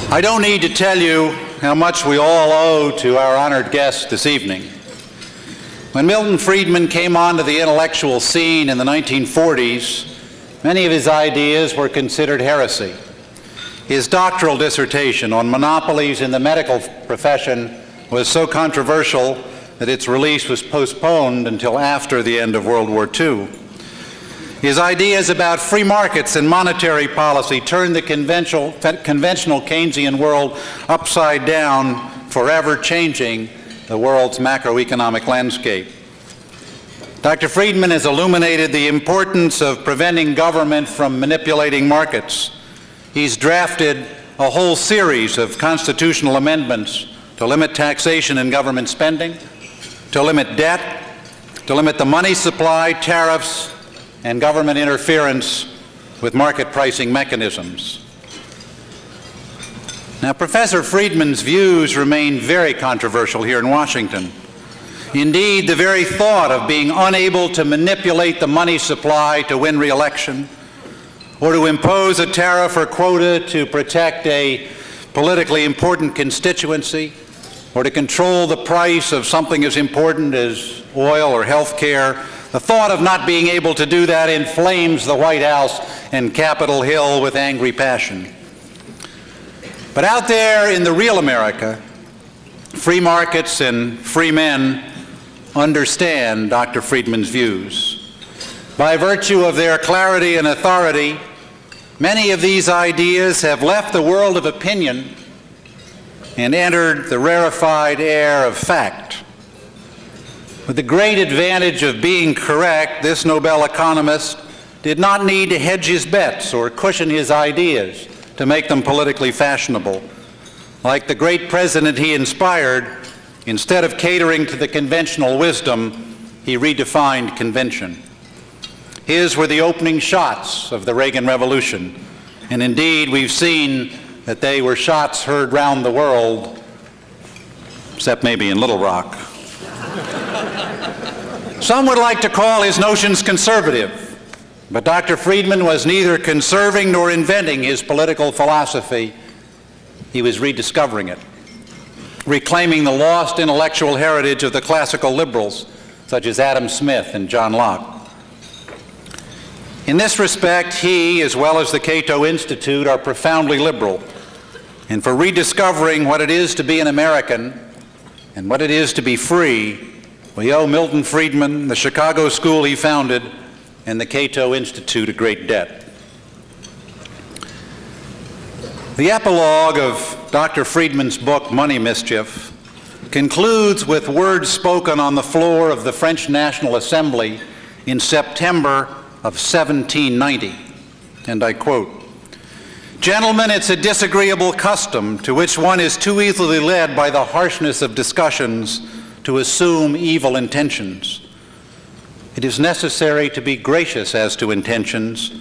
I don't need to tell you how much we all owe to our honored guest this evening. When Milton Friedman came onto the intellectual scene in the 1940s, many of his ideas were considered heresy. His doctoral dissertation on monopolies in the medical profession was so controversial that its release was postponed until after the end of World War II. His ideas about free markets and monetary policy turned the conventional Keynesian world upside down, forever changing the world's macroeconomic landscape. Dr. Friedman has illuminated the importance of preventing government from manipulating markets. He's drafted a whole series of constitutional amendments to limit taxation and government spending, to limit debt, to limit the money supply, tariffs, and government interference with market pricing mechanisms. Now, Professor Friedman's views remain very controversial here in Washington. Indeed, the very thought of being unable to manipulate the money supply to win re-election, or to impose a tariff or quota to protect a politically important constituency, or to control the price of something as important as oil or health care, the thought of not being able to do that inflames the White House and Capitol Hill with angry passion. But out there in the real America, free markets and free men understand Dr. Friedman's views. By virtue of their clarity and authority, many of these ideas have left the world of opinion and entered the rarefied air of fact. With the great advantage of being correct, this Nobel economist did not need to hedge his bets or cushion his ideas to make them politically fashionable. Like the great president he inspired, instead of catering to the conventional wisdom, he redefined convention. His were the opening shots of the Reagan Revolution, and indeed we've seen that they were shots heard round the world, except maybe in Little Rock. Some would like to call his notions conservative, but Dr. Friedman was neither conserving nor inventing his political philosophy. He was rediscovering it, reclaiming the lost intellectual heritage of the classical liberals, such as Adam Smith and John Locke. In this respect, he, as well as the Cato Institute, are profoundly liberal. And for rediscovering what it is to be an American and what it is to be free, we owe Milton Friedman, the Chicago school he founded, and the Cato Institute a great debt. The epilogue of Dr. Friedman's book, Money Mischief, concludes with words spoken on the floor of the French National Assembly in September of 1790, and I quote, "Gentlemen, it's a disagreeable custom to which one is too easily led by the harshness of discussions to assume evil intentions. It is necessary to be gracious as to intentions.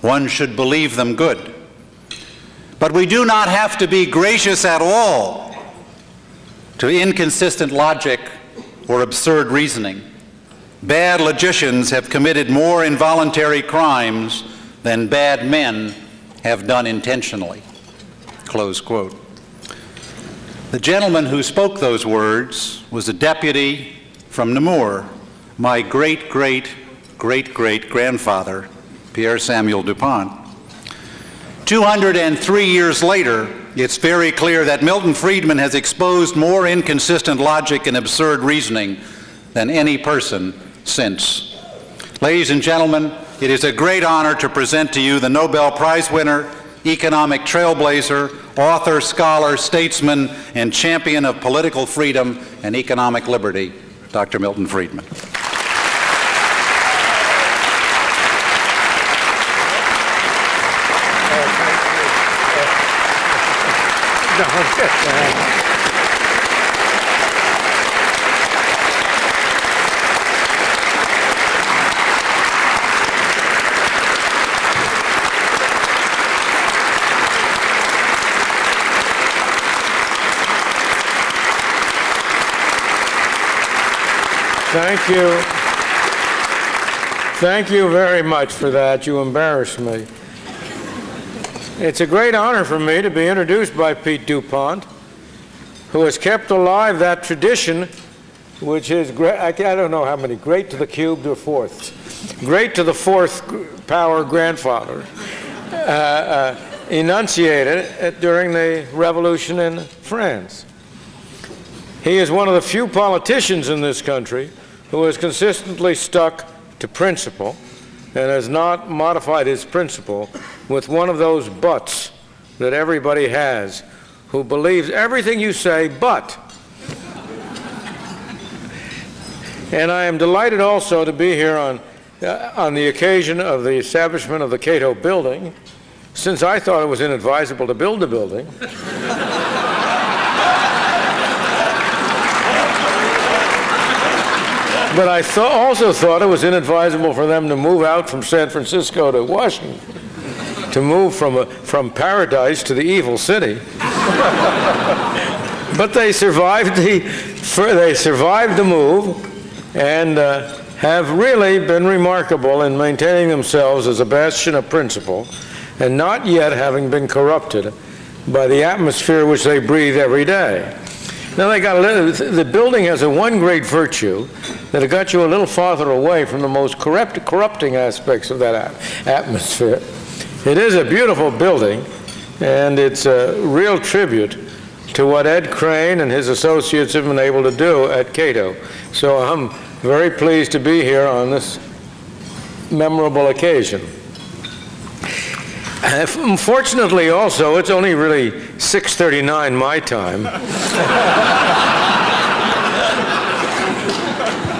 One should believe them good. But we do not have to be gracious at all to inconsistent logic or absurd reasoning. Bad logicians have committed more involuntary crimes than bad men have done intentionally." Close quote. The gentleman who spoke those words was a deputy from Namur, my great-great-great-great-grandfather, Pierre Samuel Dupont. 203 years later, it's very clear that Milton Friedman has exposed more inconsistent logic and absurd reasoning than any person since. Ladies and gentlemen, it is a great honor to present to you the Nobel Prize winner, economic trailblazer, author, scholar, statesman, and champion of political freedom and economic liberty, Dr. Milton Friedman. Thank you. Thank you very much for that. You embarrassed me. It's a great honor for me to be introduced by Pete DuPont, who has kept alive that tradition, which is, I don't know how many, great to the cubed or fourths, great to the fourth power grandfather, enunciated during the revolution in France. He is one of the few politicians in this country who has consistently stuck to principle and has not modified his principle with one of those buts that everybody has, who believes everything you say but. And I am delighted also to be here on the occasion of the establishment of the Cato building, since I thought it was inadvisable to build the building. But I also thought it was inadvisable for them to move out from San Francisco to Washington, to move from paradise to the evil city. But they survived the move and have really been remarkable in maintaining themselves as a bastion of principle and not yet having been corrupted by the atmosphere which they breathe every day. Now the building has one great virtue, that it got you a little farther away from the most corrupting aspects of that atmosphere. It is a beautiful building, and it's a real tribute to what Ed Crane and his associates have been able to do at Cato. So I'm very pleased to be here on this memorable occasion. Unfortunately, also, it's only really 6:39 my time.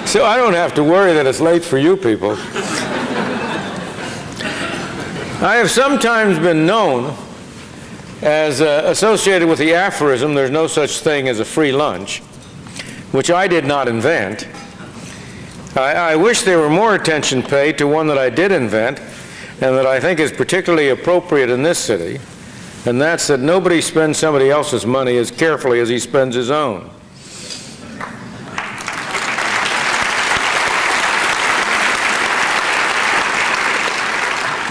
So I don't have to worry that it's late for you people. I have sometimes been known as associated with the aphorism, "There's no such thing as a free lunch," which I did not invent. I wish there were more attention paid to one that I did invent, and that I think is particularly appropriate in this city, and that's that nobody spends somebody else's money as carefully as he spends his own.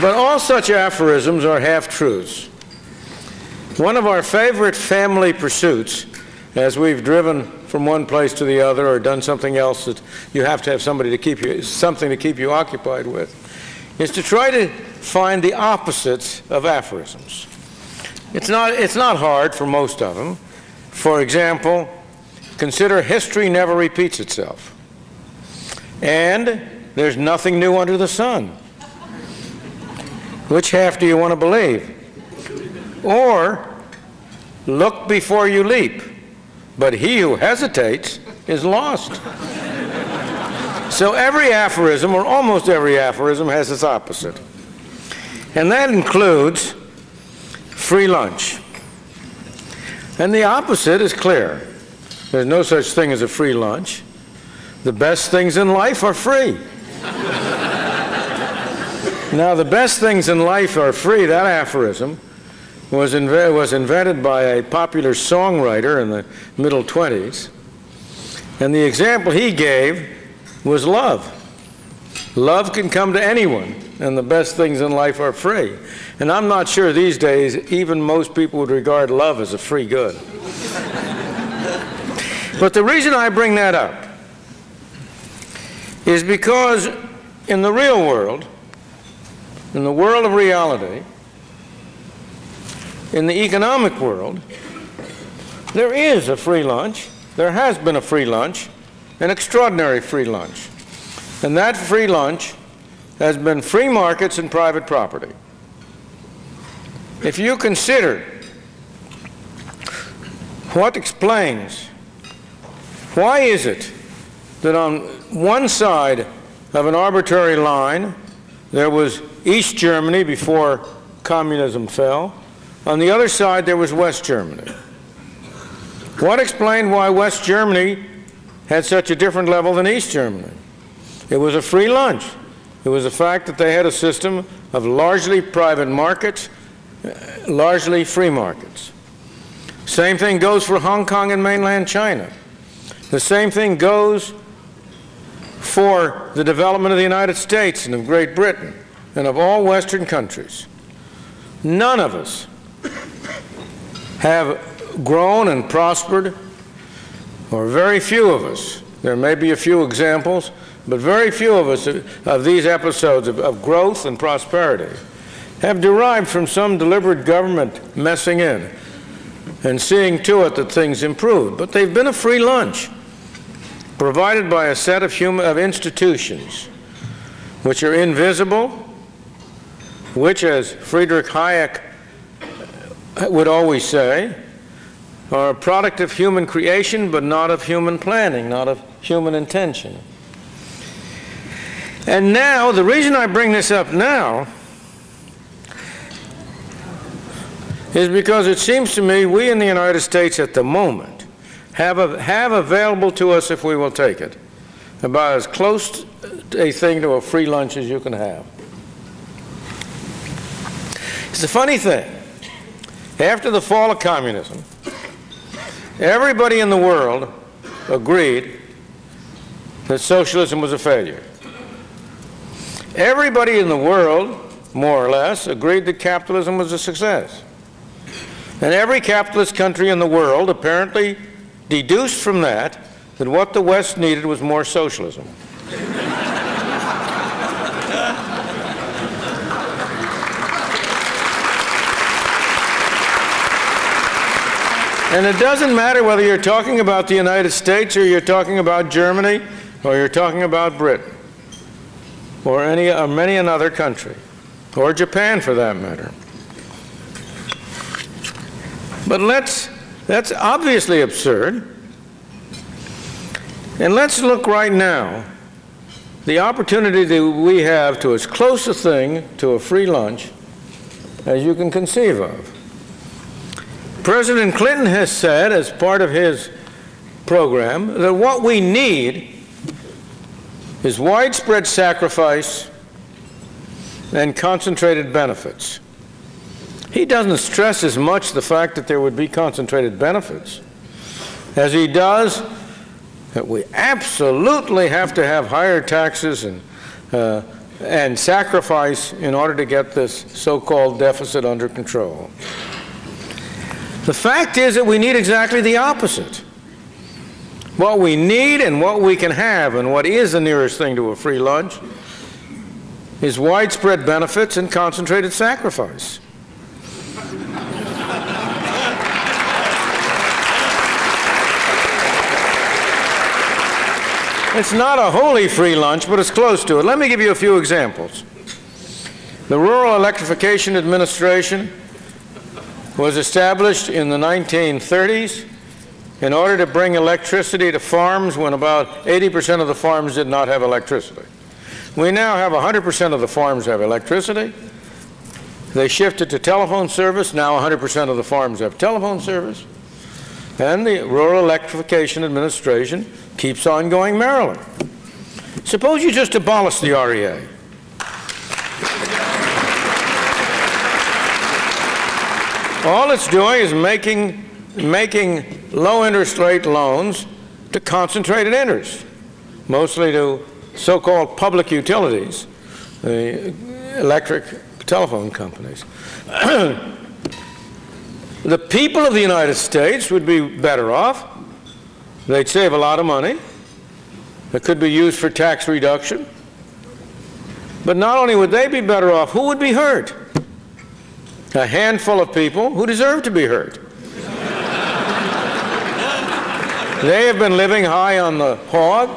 But all such aphorisms are half-truths. One of our favorite family pursuits, as we've driven from one place to the other or done something else that you have to have something to keep you occupied with, is to try to find the opposites of aphorisms. It's not hard for most of them. For example, consider history never repeats itself, and there's nothing new under the sun. Which half do you want to believe? Or, look before you leap, but he who hesitates is lost. So every aphorism, or almost every aphorism, has its opposite. And that includes free lunch. And the opposite is clear. There's no such thing as a free lunch. The best things in life are free. Now, the best things in life are free, that aphorism was invented by a popular songwriter in the middle 20s. And the example he gave was love. Love can come to anyone, and the best things in life are free. And I'm not sure these days even most people would regard love as a free good. But the reason I bring that up is because in the real world, in the world of reality, in the economic world, there is a free lunch. There has been a free lunch, an extraordinary free lunch. And that free lunch has been free markets and private property. If you consider what explains, why is it that on one side of an arbitrary line there was East Germany before communism fell, on the other side there was West Germany? What explained why West Germany had such a different level than East Germany? It was a free lunch. It was the fact that they had a system of largely private markets, largely free markets. Same thing goes for Hong Kong and mainland China. The same thing goes for the development of the United States and of Great Britain and of all Western countries. none of us have grown and prospered, or very few of us. There may be a few examples, but very few of us of these episodes of growth and prosperity have derived from some deliberate government messing in and seeing to it that things improved. But they've been a free lunch provided by a set of institutions which are invisible, which, as Friedrich Hayek would always say, are a product of human creation, but not of human planning, not of human intention. And now, the reason I bring this up now is because it seems to me we in the United States at the moment have available to us, if we will take it, about as close a thing to a free lunch as you can have. It's a funny thing. After the fall of communism, everybody in the world agreed that socialism was a failure. Everybody in the world, more or less, agreed that capitalism was a success. And every capitalist country in the world apparently deduced from that that what the West needed was more socialism. And it doesn't matter whether you're talking about the United States or you're talking about Germany or you're talking about Britain or many another country, or Japan for that matter. But that's obviously absurd. And let's look right now, the opportunity that we have to as close a thing to a free lunch as you can conceive of. President Clinton has said, as part of his program, that what we need is widespread sacrifice and concentrated benefits. He doesn't stress as much the fact that there would be concentrated benefits as he does that we absolutely have to have higher taxes and sacrifice in order to get this so-called deficit under control. The fact is that we need exactly the opposite. What we need and what we can have, and what is the nearest thing to a free lunch, is widespread benefits and concentrated sacrifice. It's not a wholly free lunch, but it's close to it. Let me give you a few examples. The Rural Electrification Administration was established in the 1930s in order to bring electricity to farms when about 80% of the farms did not have electricity. We now have 100% of the farms have electricity. They shifted to telephone service. Now 100% of the farms have telephone service. And the Rural Electrification Administration keeps on going merrily. Suppose you just abolish the REA. All it's doing is making low interest rate loans to concentrated interest, mostly to so-called public utilities, the electric telephone companies. The people of the United States would be better off. They'd save a lot of money. It could be used for tax reduction. But not only would they be better off, who would be hurt? A handful of people who deserve to be hurt. They have been living high on the hog.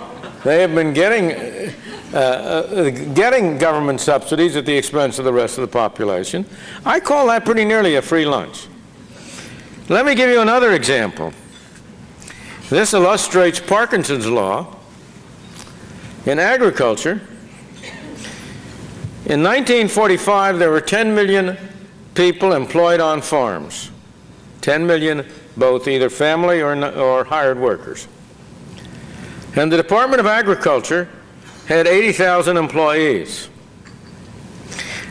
They have been getting government subsidies at the expense of the rest of the population. I call that pretty nearly a free lunch. Let me give you another example. This illustrates Parkinson's law. In agriculture, in 1945, there were 10 million people employed on farms. 10 million, both either family or hired workers. And the Department of Agriculture had 80,000 employees.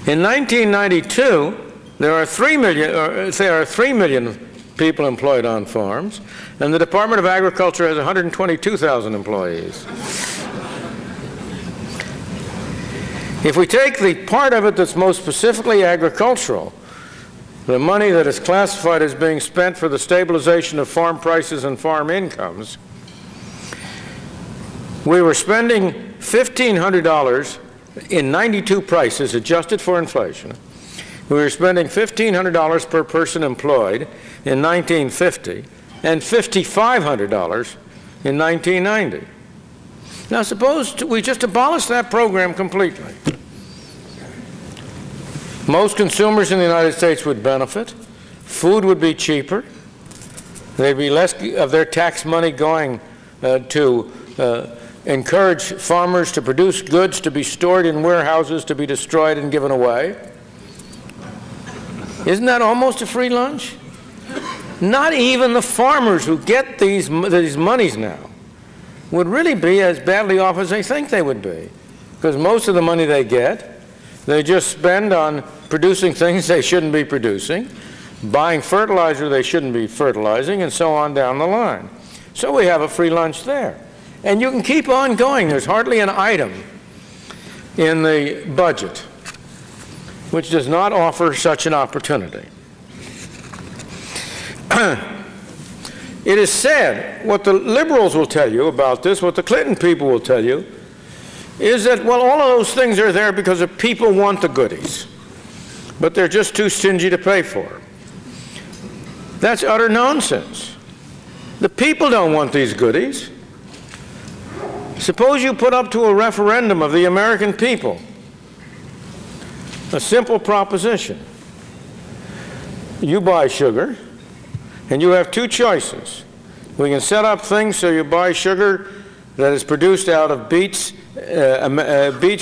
In 1992, there are 3 million people employed on farms, and the Department of Agriculture has 122,000 employees. If we take the part of it that's most specifically agricultural, the money that is classified as being spent for the stabilization of farm prices and farm incomes, we were spending $1,500 in 92 prices adjusted for inflation. We were spending $1,500 per person employed in 1950 and $5,500 in 1990. Now suppose we just abolish that program completely. Most consumers in the United States would benefit. Food would be cheaper. There'd be less of their tax money going to encourage farmers to produce goods to be stored in warehouses to be destroyed and given away. Isn't that almost a free lunch? Not even the farmers who get these monies now would really be as badly off as they think they would be, because most of the money they get, they just spend on producing things they shouldn't be producing, buying fertilizer they shouldn't be fertilizing, and so on down the line. So we have a free lunch there. And you can keep on going. There's hardly an item in the budget which does not offer such an opportunity. It is said, what the liberals will tell you about this, what the Clinton people will tell you, is that, well, all of those things are there because the people want the goodies, but they're just too stingy to pay for them. That's utter nonsense. The people don't want these goodies. Suppose you put up to a referendum of the American people a simple proposition. You buy sugar, and you have two choices. We can set up things so you buy sugar that is produced out of beets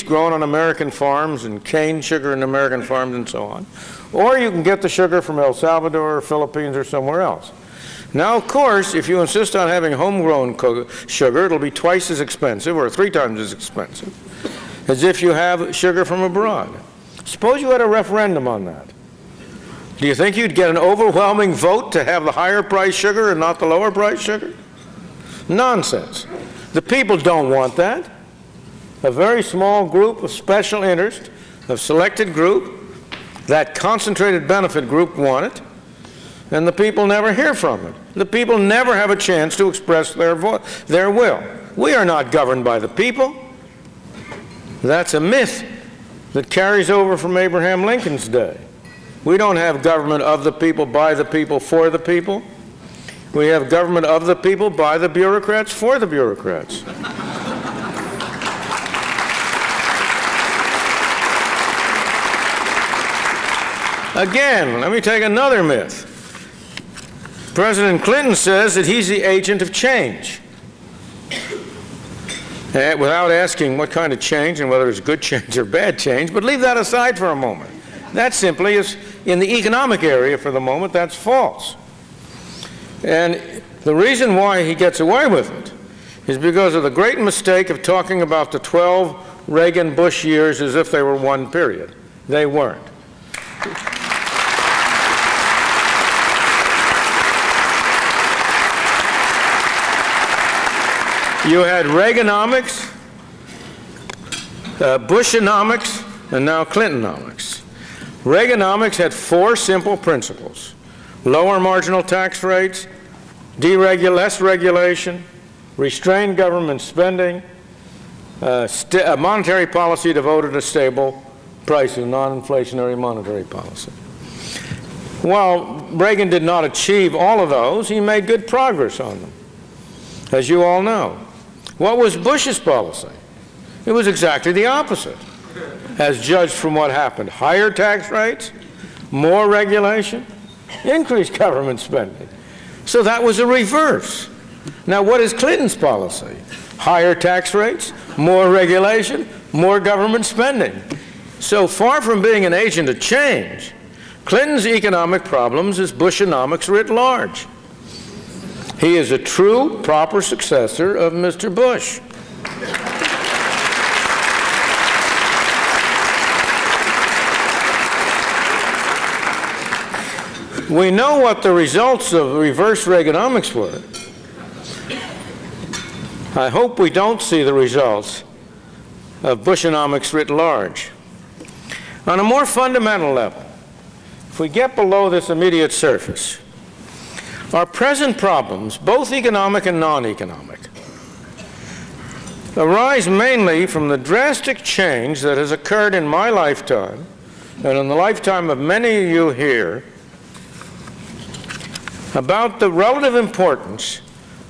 grown on American farms, and cane sugar in American farms, and so on. Or you can get the sugar from El Salvador or Philippines or somewhere else. Now, of course, if you insist on having homegrown sugar, it'll be twice as expensive or 3 times as expensive as if you have sugar from abroad. Suppose you had a referendum on that. Do you think you'd get an overwhelming vote to have the higher price sugar and not the lower price sugar? Nonsense. The people don't want that. A very small group of special interest, a selected group, that concentrated benefit group want it, and the people never hear from it. The people never have a chance to express their will. We are not governed by the people. That's a myth that carries over from Abraham Lincoln's day. We don't have government of the people, by the people, for the people. We have government of the people, by the bureaucrats, for the bureaucrats. Again, let me take another myth. President Clinton says that he's the agent of change. Without asking what kind of change and whether it's good change or bad change, but leave that aside for a moment. That simply is, in the economic area for the moment, that's false. And the reason why he gets away with it is because of the great mistake of talking about the 12 Reagan-Bush years as if they were one period. They weren't. You had Reaganomics, Bushonomics, and now Clintonomics. Reaganomics had 4 simple principles: lower marginal tax rates, less regulation, restrained government spending, a monetary policy devoted to stable pricing, non-inflationary monetary policy. While Reagan did not achieve all of those, he made good progress on them, as you all know. What was Bush's policy? It was exactly the opposite, as judged from what happened. Higher tax rates, more regulation, increased government spending. So that was a reverse. Now, what is Clinton's policy? Higher tax rates, more regulation, more government spending. So far from being an agent of change, Clinton's economic problems is Bushonomics writ large. He is a true, proper successor of Mr. Bush. We know what the results of reverse Reaganomics were. I hope we don't see the results of Bushonomics writ large. On a more fundamental level, if we get below this immediate surface, our present problems, both economic and non-economic, arise mainly from the drastic change that has occurred in my lifetime and in the lifetime of many of you here about the relative importance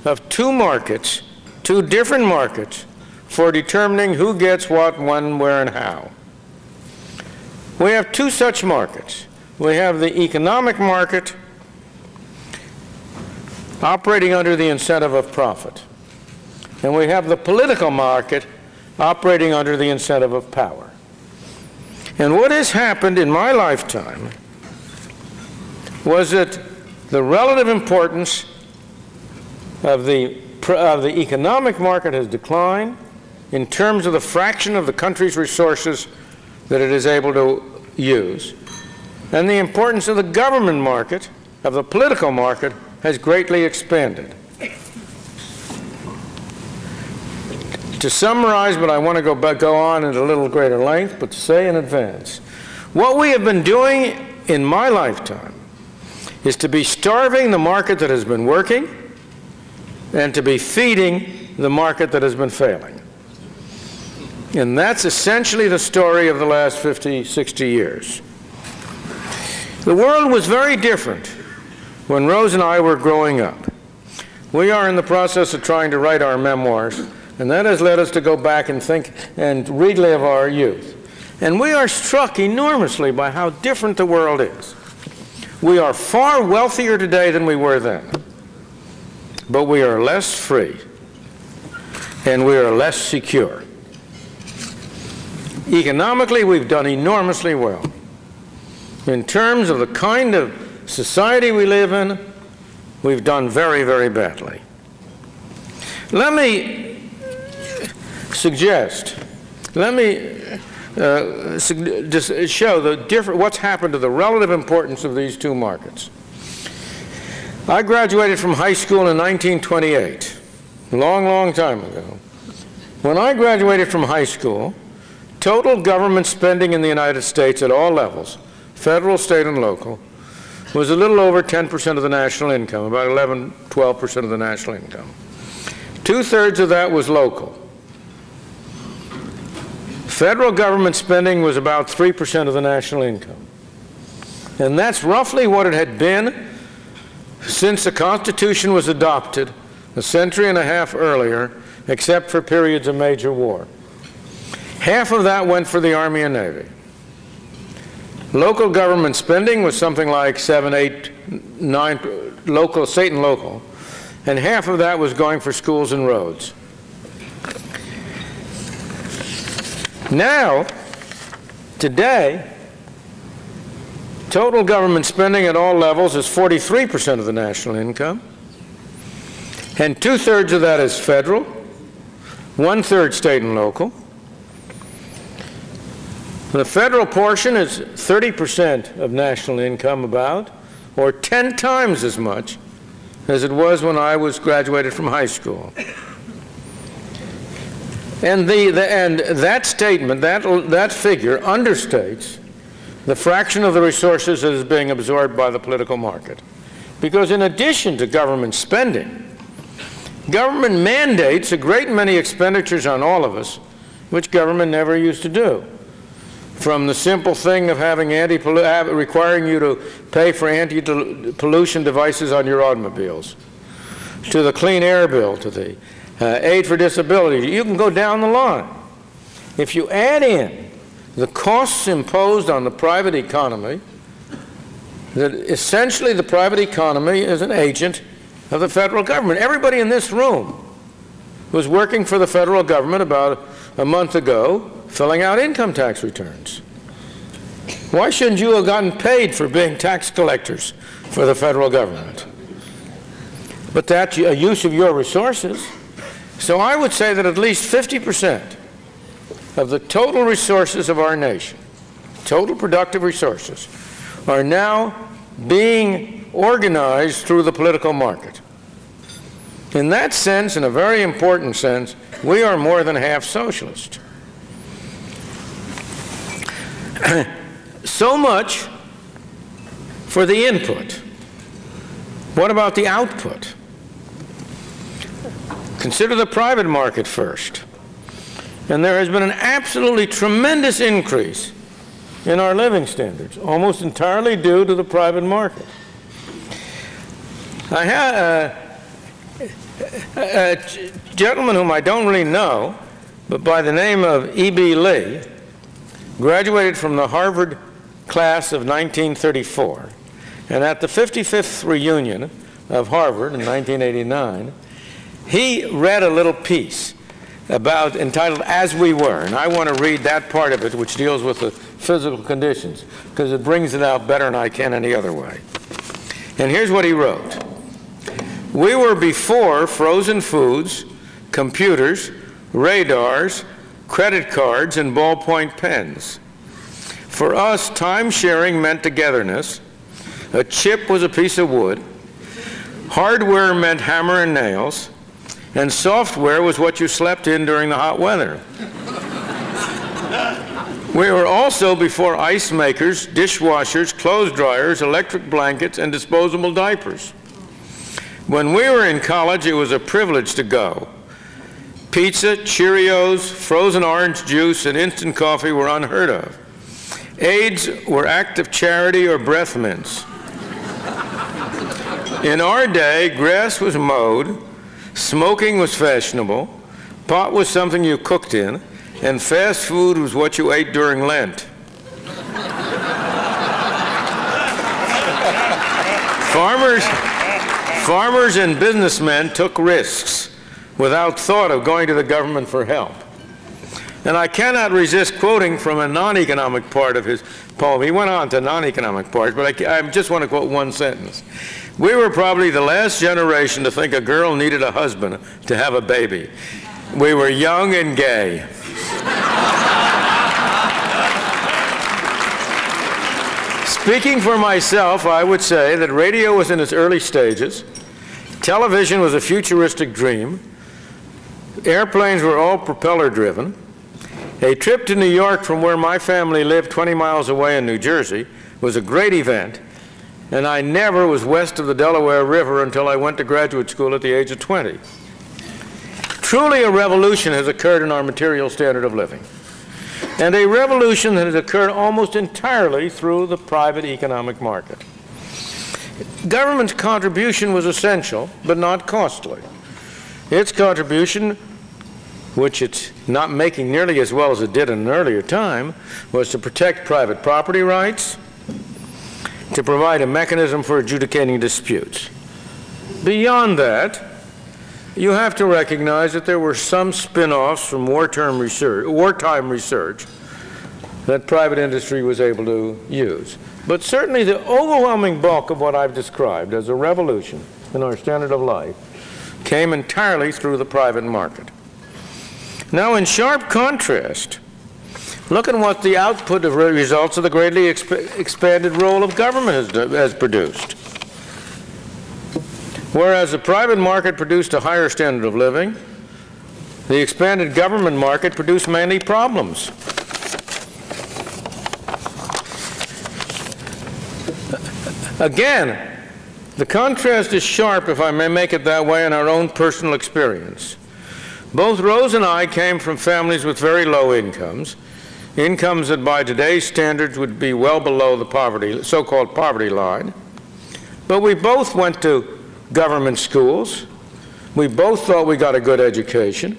of two markets, two different markets, for determining who gets what, when, where, and how. We have two such markets. We have the economic market operating under the incentive of profit. And we have the political market operating under the incentive of power. And what has happened in my lifetime was that the relative importance of the economic market has declined in terms of the fraction of the country's resources that it is able to use. And the importance of the government market, of the political market, has greatly expanded. To summarize, but I want to go on at a little greater length, but to say in advance, what we have been doing in my lifetime is to be starving the market that has been working and to be feeding the market that has been failing. And that's essentially the story of the last 50, 60 years. The world was very different when Rose and I were growing up. We are in the process of trying to write our memoirs, and that has led us to go back and think and relive our youth. And we are struck enormously by how different the world is. We are far wealthier today than we were then, but we are less free, and we are less secure. Economically, we've done enormously well. In terms of the kind of society we live in, we've done very, very badly. Let me suggest, just show the what's happened to the relative importance of these two markets. I graduated from high school in 1928, a long, long time ago. When I graduated from high school, total government spending in the United States at all levels, federal, state, and local, was a little over 10% of the national income, about 11, 12% of the national income. 2/3 of that was local. Federal government spending was about 3% of the national income. And that's roughly what it had been since the Constitution was adopted a century and a half earlier, except for periods of major war. Half of that went for the Army and Navy. Local government spending was something like 7, 8, 9, local, state and local, and half of that was going for schools and roads. Now, today, total government spending at all levels is 43% of the national income, and 2/3 of that is federal, 1/3 state and local. The federal portion is 30% of national income about, or 10 times as much as it was when I was graduated from high school. And that statement, that figure understates the fraction of the resources that is being absorbed by the political market. Because in addition to government spending, government mandates a great many expenditures on all of us, which government never used to do. From the simple thing of having requiring you to pay for anti-pollution devices on your automobiles, to the clean air bill, to the aid for disability. You can go down the line. If you add in the costs imposed on the private economy, that essentially the private economy is an agent of the federal government. Everybody in this room was working for the federal government about a month ago, filling out income tax returns. Why shouldn't you have gotten paid for being tax collectors for the federal government? But that's a use of your resources. So I would say that at least 50% of the total resources of our nation, total productive resources, are now being organized through the political market. In that sense, in a very important sense, we are more than half socialist. So much for the input. What about the output? Consider the private market first. And there has been an absolutely tremendous increase in our living standards, almost entirely due to the private market. I had a gentleman whom I don't really know, but by the name of E.B. Lee, graduated from the Harvard class of 1934. And at the 55th reunion of Harvard in 1989, he read a little piece entitled As We Were. And I want to read that part of it, which deals with the physical conditions, because it brings it out better than I can any other way. And here's what he wrote. We were before frozen foods, computers, radars, credit cards, and ballpoint pens. For us, time-sharing meant togetherness. A chip was a piece of wood. Hardware meant hammer and nails. And software was what you slept in during the hot weather. We were also before ice makers, dishwashers, clothes dryers, electric blankets, and disposable diapers. When we were in college, it was a privilege to go. Pizza, Cheerios, frozen orange juice, and instant coffee were unheard of. Aids were acts of charity or breath mints. In our day, grass was mowed, smoking was fashionable, pot was something you cooked in, and fast food was what you ate during Lent. Farmers and businessmen took risks without thought of going to the government for help. And I cannot resist quoting from a non-economic part of his poem. He went on to non-economic parts, but I just want to quote one sentence. We were probably the last generation to think a girl needed a husband to have a baby. We were young and gay. Speaking for myself, I would say that radio was in its early stages. Television was a futuristic dream. Airplanes were all propeller-driven. A trip to New York from where my family lived 20 miles away in New Jersey was a great event, and I never was west of the Delaware River until I went to graduate school at the age of 20. Truly a revolution has occurred in our material standard of living, and a revolution that has occurred almost entirely through the private economic market. Government's contribution was essential, but not costly. Its contribution, which it's not making nearly as well as it did in an earlier time, was to protect private property rights, to provide a mechanism for adjudicating disputes. Beyond that, you have to recognize that there were some spin-offs from wartime research that private industry was able to use. But certainly the overwhelming bulk of what I've described as a revolution in our standard of life came entirely through the private market. Now, in sharp contrast, look at what the output of results of the greatly expanded role of government has produced. Whereas the private market produced a higher standard of living, the expanded government market produced mainly problems. Again, the contrast is sharp, if I may make it that way, in our own personal experience. Both Rose and I came from families with very low incomes, incomes that by today's standards would be well below the so-called poverty line. But we both went to government schools. We both thought we got a good education.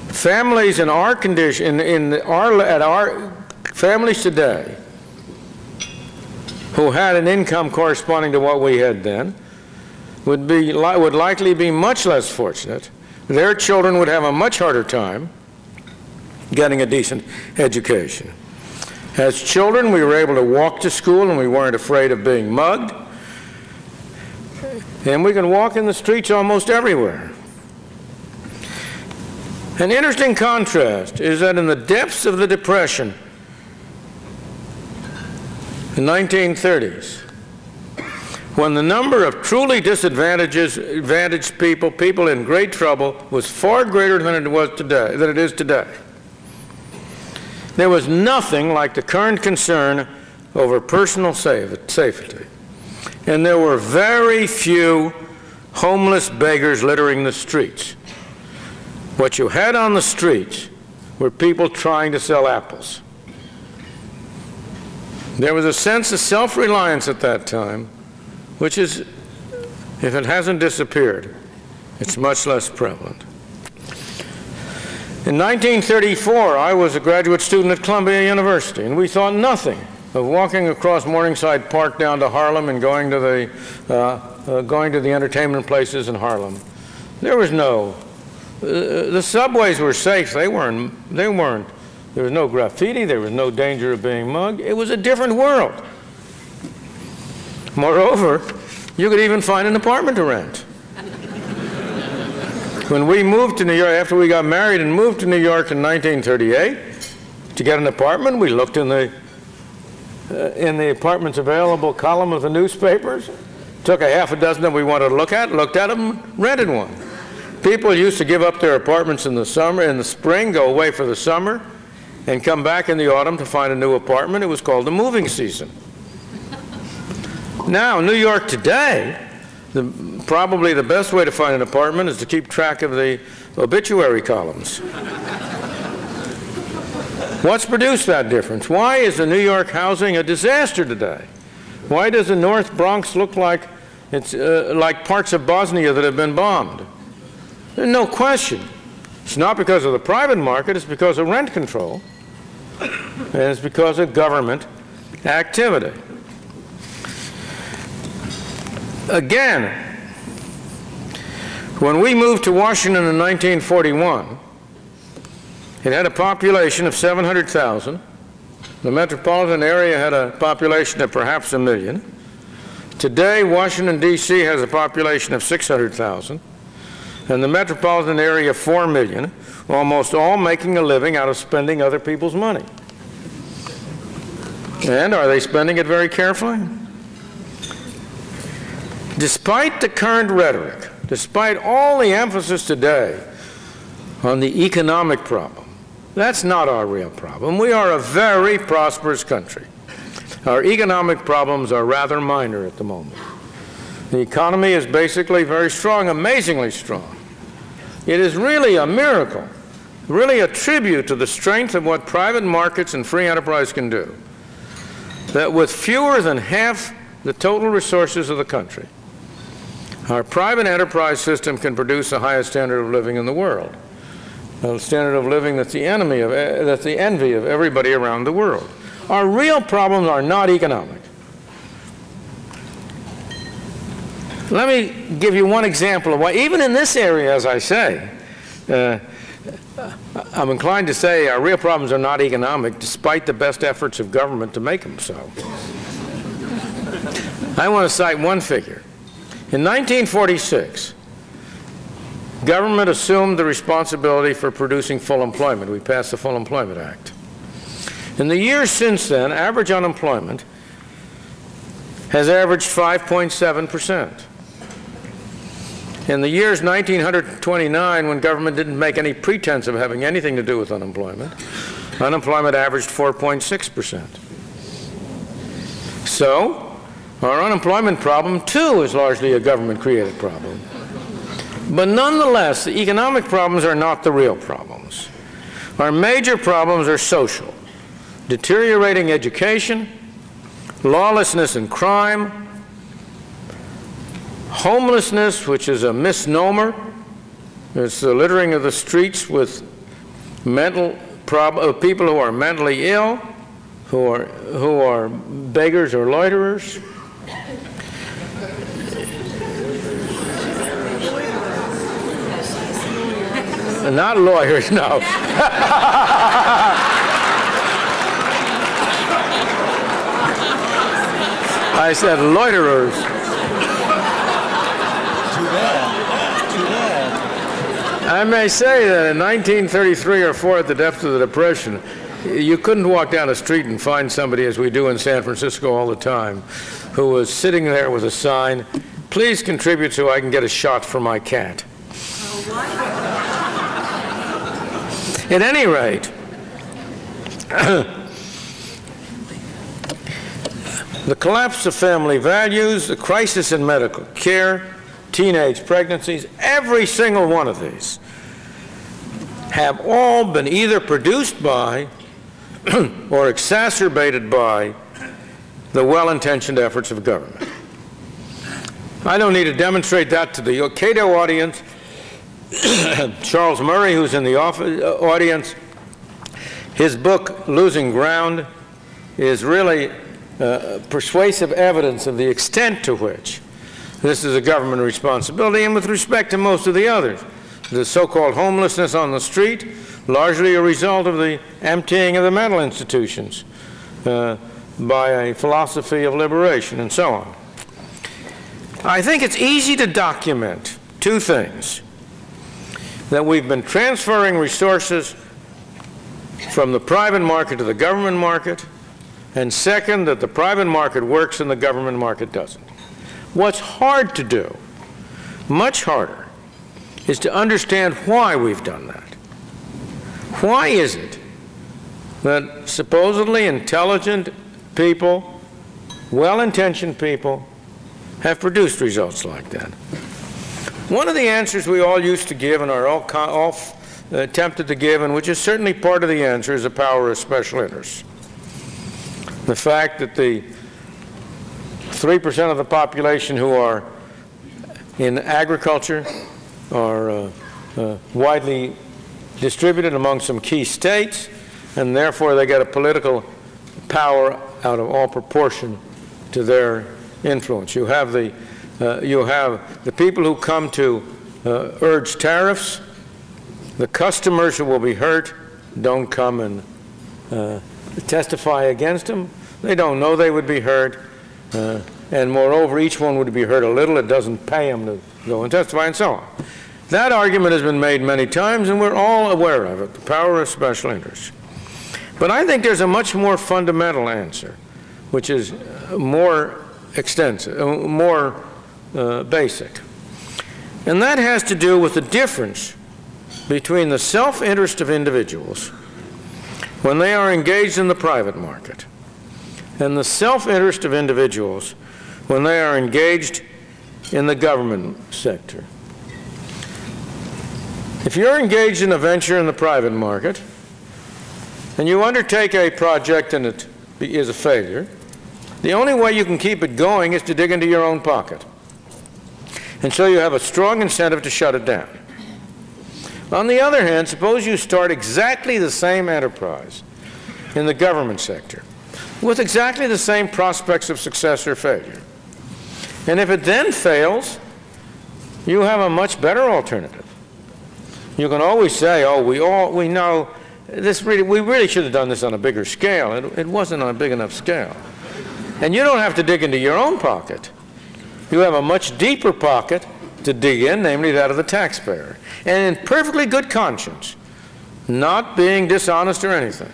Families in our condition, at our families today, who had an income corresponding to what we had then, would likely be much less fortunate. Their children would have a much harder time getting a decent education. As children, we were able to walk to school and we weren't afraid of being mugged. And we can walk in the streets almost everywhere. An interesting contrast is that in the depths of the Depression, the 1930s, when the number of truly disadvantaged people in great trouble, was far greater than it is today. There was nothing like the current concern over personal safety. And there were very few homeless beggars littering the streets. What you had on the streets were people trying to sell apples. There was a sense of self-reliance at that time, which is, if it hasn't disappeared, it's much less prevalent. In 1934, I was a graduate student at Columbia University, and we thought nothing of walking across Morningside Park down to Harlem and going to the entertainment places in Harlem. There was no, the subways were safe. They weren't, there was no graffiti, there was no danger of being mugged. It was a different world. Moreover, you could even find an apartment to rent. When we moved to New York, after we got married and moved to New York in 1938, to get an apartment, we looked in the apartments available column of the newspapers, took a half a dozen that we wanted to look at, looked at them, rented one. People used to give up their apartments in the summer, in the spring, go away for the summer, and come back in the autumn to find a new apartment. It was called the moving season. Now, New York today, probably the best way to find an apartment is to keep track of the obituary columns. What's produced that difference? Why is the New York housing a disaster today? Why does the North Bronx look like it's like parts of Bosnia that have been bombed? There's no question. It's not because of the private market, it's because of rent control, and it's because of government activity. Again, when we moved to Washington in 1941, it had a population of 700,000. The metropolitan area had a population of perhaps 1 million. Today, Washington, D.C. has a population of 600,000, and the metropolitan area 4 million, almost all making a living out of spending other people's money. And are they spending it very carefully? Despite the current rhetoric, despite all the emphasis today on the economic problem, that's not our real problem. We are a very prosperous country. Our economic problems are rather minor at the moment. The economy is basically very strong, amazingly strong. It is really a miracle, really a tribute to the strength of what private markets and free enterprise can do, that with fewer than half the total resources of the country, our private enterprise system can produce the highest standard of living in the world, a standard of living that's the envy of everybody around the world. Our real problems are not economic. Let me give you one example of why, even in this area, as I say, I'm inclined to say our real problems are not economic, despite the best efforts of government to make them so. I want to cite one figure. In 1946, government assumed the responsibility for producing full employment. We passed the Full Employment Act. In the years since then, average unemployment has averaged 5.7%. In the years 1929, when government didn't make any pretense of having anything to do with unemployment, unemployment averaged 4.6%. So, our unemployment problem, too, is largely a government-created problem. But nonetheless, the economic problems are not the real problems. Our major problems are social: deteriorating education, lawlessness and crime, homelessness, which is a misnomer. It's the littering of the streets with people who are mentally ill, who are beggars or loiterers. Not lawyers, no. I said loiterers. Too bad. Too bad. I may say that in 1933 or 4, at the depths of the Depression, you couldn't walk down a street and find somebody, as we do in San Francisco all the time, who was sitting there with a sign, "Please contribute so I can get a shot for my cat." At any rate, the collapse of family values, the crisis in medical care, teenage pregnancies, every single one of these have all been either produced by or exacerbated by the well-intentioned efforts of government. I don't need to demonstrate that to the Cato audience. Charles Murray, who's in the audience, his book, Losing Ground, is really persuasive evidence of the extent to which this is a government responsibility, and with respect to most of the others. The so-called homelessness on the street, largely a result of the emptying of the mental institutions by a philosophy of liberation, and so on. I think it's easy to document two things: that we've been transferring resources from the private market to the government market, and second, that the private market works and the government market doesn't. What's hard to do, much harder, is to understand why we've done that. Why is it that supposedly intelligent people, well-intentioned people, have produced results like that? One of the answers we all used to give and are all tempted to give, and which is certainly part of the answer, is the power of special interests. The fact that the 3% of the population who are in agriculture are widely distributed among some key states, and therefore they get a political power out of all proportion to their influence. You have the people who come to urge tariffs. The customers who will be hurt don't come and testify against them. They don't know they would be hurt. And moreover, each one would be hurt a little. It doesn't pay them to go and testify, and so on. That argument has been made many times, and we're all aware of it, the power of special interests. But I think there's a much more fundamental answer, which is more extensive, more basic. And that has to do with the difference between the self-interest of individuals when they are engaged in the private market and the self-interest of individuals when they are engaged in the government sector. If you're engaged in a venture in the private market and you undertake a project and it is a failure, the only way you can keep it going is to dig into your own pocket. And so you have a strong incentive to shut it down. On the other hand, suppose you start exactly the same enterprise in the government sector with exactly the same prospects of success or failure. And if it then fails, you have a much better alternative. You can always say, oh, we know this we really should have done this on a bigger scale. It wasn't on a big enough scale. And you don't have to dig into your own pocket. You have a much deeper pocket to dig in, namely that of the taxpayer. And in perfectly good conscience, not being dishonest or anything,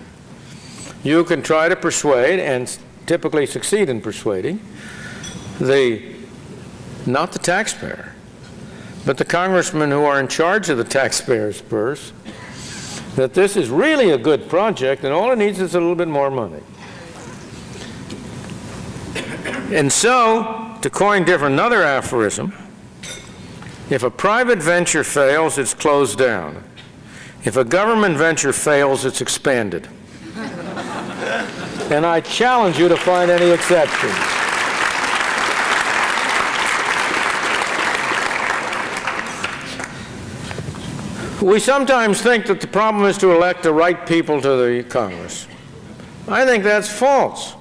you can try to persuade, and typically succeed in persuading, not the taxpayer, but the congressmen who are in charge of the taxpayer's purse, that this is really a good project and all it needs is a little bit more money. And so, to coin another aphorism, if a private venture fails, it's closed down. If a government venture fails, it's expanded. And I challenge you to find any exceptions. We sometimes think that the problem is to elect the right people to the Congress. I think that's false.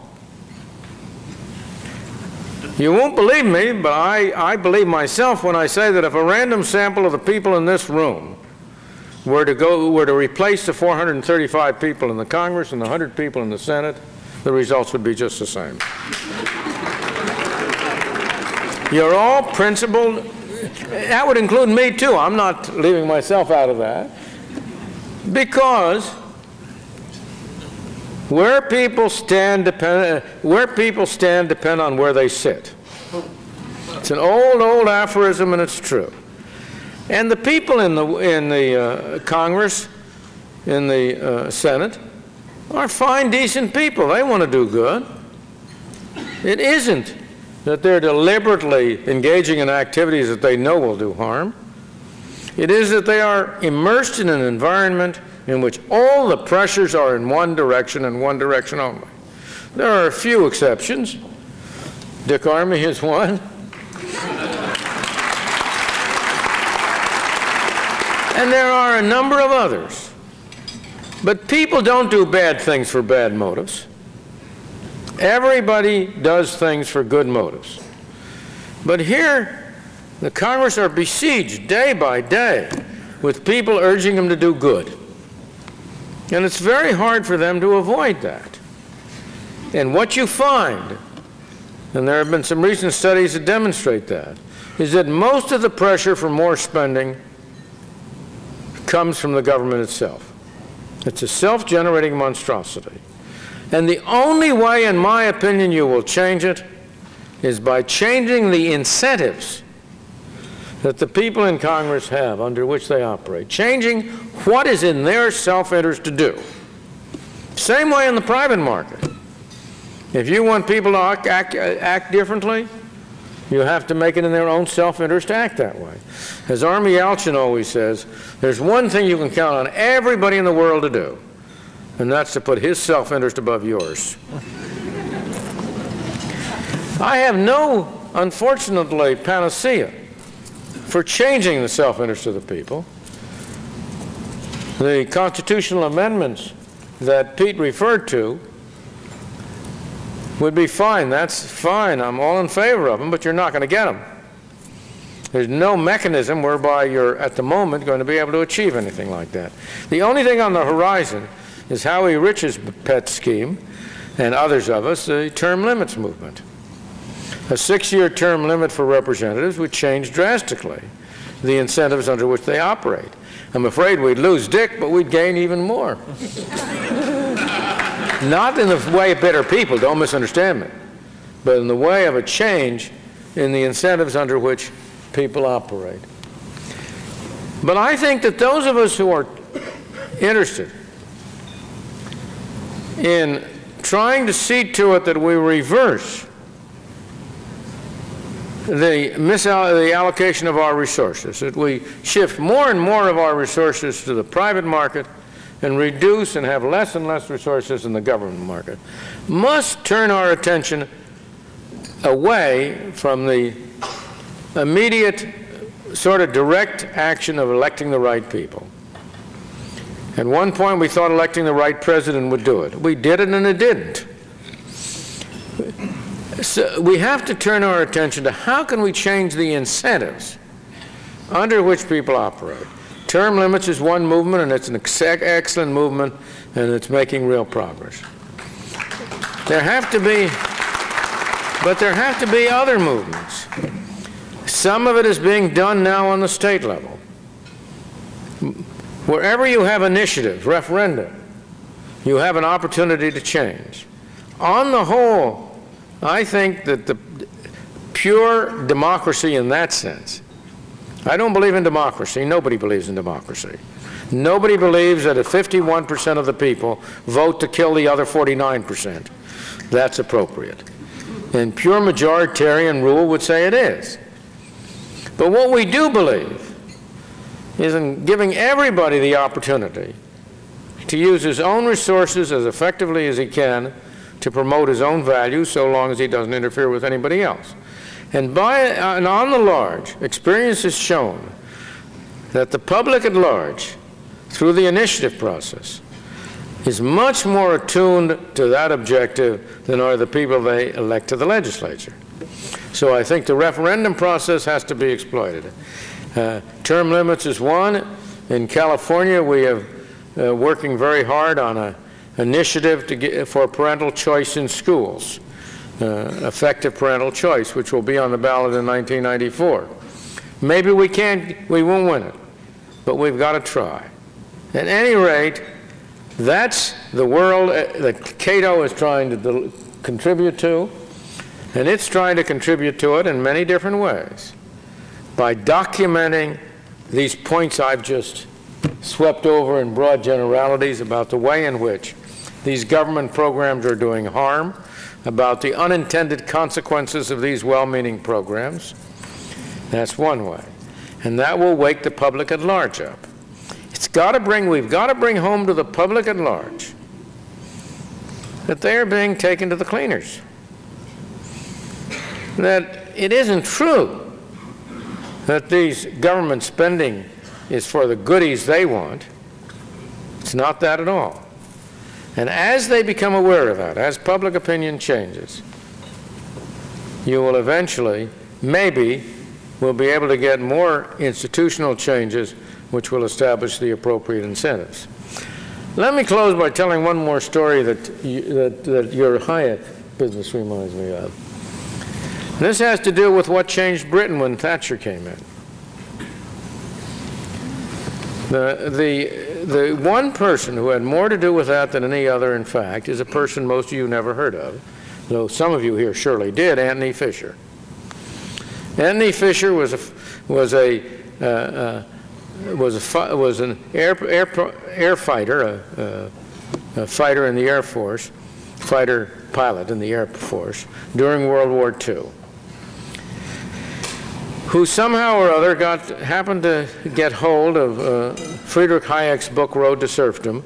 You won't believe me, but I believe myself when I say that if a random sample of the people in this room were to replace the 435 people in the Congress and the 100 people in the Senate, the results would be just the same. You're all principled. That would include me too. I'm not leaving myself out of that. Because where people stand depend on where they sit. It's an old aphorism, and it's true. And the people in the Congress, in the Senate, are fine, decent people. They want to do good. It isn't that they're deliberately engaging in activities that they know will do harm. It is that they are immersed in an environment in which all the pressures are in one direction and one direction only. There are a few exceptions. Dick Armey is one. And there are a number of others. But people don't do bad things for bad motives. Everybody does things for good motives. But here, the Congress are besieged day by day with people urging them to do good. And it's very hard for them to avoid that. And what you find, and there have been some recent studies that demonstrate that, is that most of the pressure for more spending comes from the government itself. It's a self-generating monstrosity. And the only way, in my opinion, you will change it is by changing the incentives that the people in Congress have under which they operate, changing what is in their self-interest to do. Same way in the private market. If you want people to act differently, you have to make it in their own self-interest to act that way. As Army Yelchin always says, there's one thing you can count on everybody in the world to do, and that's to put his self-interest above yours. I have no, unfortunately, panacea for changing the self-interest of the people. The constitutional amendments that Pete referred to would be fine. That's fine. I'm all in favor of them, but you're not going to get them. There's no mechanism whereby you're, at the moment, going to be able to achieve anything like that. The only thing on the horizon is Howie Rich's pet scheme, and others of us, the term limits movement. A 6-year term limit for representatives would change drastically the incentives under which they operate. I'm afraid we'd lose Dick, but we'd gain even more. Not in the way of better people, don't misunderstand me, but in the way of a change in the incentives under which people operate. But I think that those of us who are interested in trying to see to it that we reverse the allocation of our resources, that we shift more and more of our resources to the private market and reduce and have less and less resources in the government market, must turn our attention away from the immediate sort of direct action of electing the right people. At one point we thought electing the right president would do it. We did it and it didn't. So we have to turn our attention to how can we change the incentives under which people operate. Term limits is one movement, and it's an excellent movement, and it's making real progress. But there have to be other movements. Some of it is being done now on the state level. Wherever you have initiatives, referenda, you have an opportunity to change. On the whole, I think that the pure democracy in that sense, I don't believe in democracy. Nobody believes in democracy. Nobody believes that if 51% of the people vote to kill the other 49%, that's appropriate. And pure majoritarian rule would say it is. But what we do believe is in giving everybody the opportunity to use his own resources as effectively as he can to promote his own values, so long as he doesn't interfere with anybody else. And on the large, experience has shown that the public at large, through the initiative process, is much more attuned to that objective than are the people they elect to the legislature. So I think the referendum process has to be exploited. Term limits is one. In California, we have working very hard on an initiative for parental choice in schools. Effective parental choice, which will be on the ballot in 1994. Maybe we won't win it, but we've got to try. At any rate, that's the world that Cato is trying to contribute to, and it's trying to contribute to it in many different ways by documenting these points I've just swept over in broad generalities about the way in which these government programs are doing harm, about the unintended consequences of these well-meaning programs. That's one way. And that will wake the public at large up. We've got to bring home to the public at large that they are being taken to the cleaners. That it isn't true that these government spending is for the goodies they want. It's not that at all. And as they become aware of that, as public opinion changes, you will eventually, maybe, will be able to get more institutional changes which will establish the appropriate incentives. Let me close by telling one more story that your Hayek business reminds me of. This has to do with what changed Britain when Thatcher came in. The one person who had more to do with that than any other, in fact, is a person most of you never heard of, though some of you here surely did, Anthony Fisher. Anthony Fisher was an air fighter, a fighter in the Air Force, fighter pilot in the Air Force during World War II, who somehow or other happened to get hold of Friedrich Hayek's book Road to Serfdom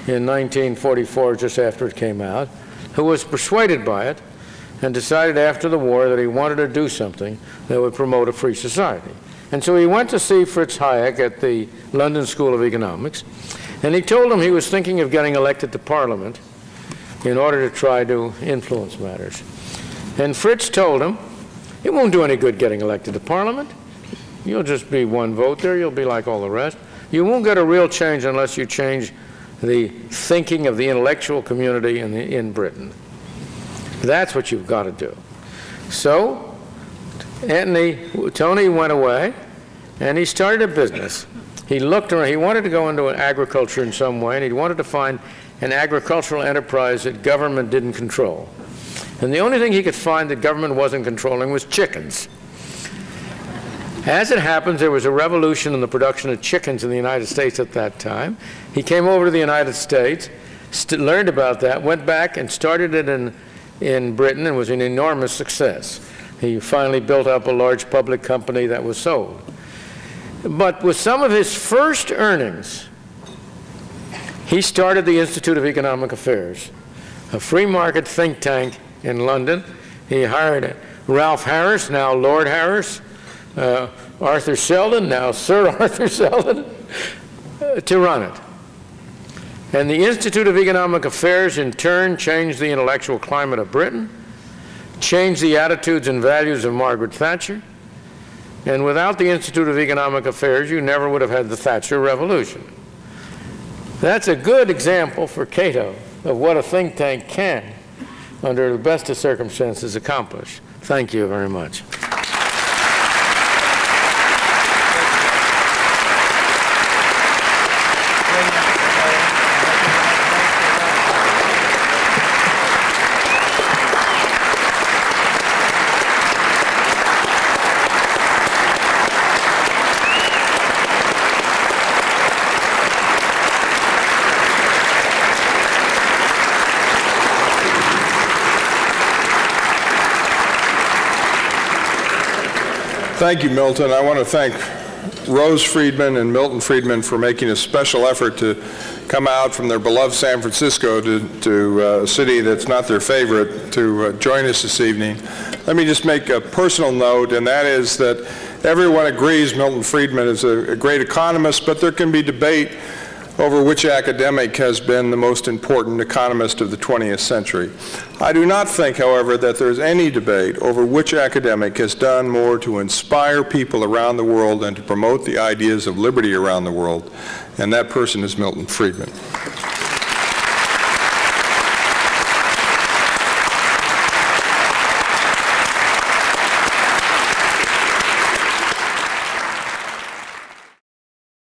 in 1944, just after it came out, who was persuaded by it and decided after the war that he wanted to do something that would promote a free society. And so he went to see Fritz Hayek at the London School of Economics, and he told him he was thinking of getting elected to Parliament in order to try to influence matters. And Fritz told him, it won't do any good getting elected to Parliament. You'll just be one vote there. You'll be like all the rest. You won't get a real change unless you change the thinking of the intellectual community in Britain. That's what you've got to do. So Tony went away, and he started a business. He looked around. He wanted to go into agriculture in some way, and he wanted to find an agricultural enterprise that government didn't control. And the only thing he could find that government wasn't controlling was chickens. As it happens, there was a revolution in the production of chickens in the United States at that time. He came over to the United States, learned about that, went back and started it in Britain, and was an enormous success. He finally built up a large public company that was sold. But with some of his first earnings, he started the Institute of Economic Affairs, a free market think tank in London. He hired Ralph Harris, now Lord Harris, Arthur Sheldon, now Sir Arthur Sheldon, to run it. And the Institute of Economic Affairs in turn changed the intellectual climate of Britain, changed the attitudes and values of Margaret Thatcher, and without the Institute of Economic Affairs, you never would have had the Thatcher Revolution. That's a good example for Cato of what a think tank can, under the best of circumstances, accomplish. Thank you very much. Thank you, Milton. I want to thank Rose Friedman and Milton Friedman for making a special effort to come out from their beloved San Francisco to a city that's not their favorite to join us this evening. Let me just make a personal note, and that is that everyone agrees Milton Friedman is a great economist, but there can be debate over which academic has been the most important economist of the 20th century. I do not think, however, that there is any debate over which academic has done more to inspire people around the world and to promote the ideas of liberty around the world, and that person is Milton Friedman.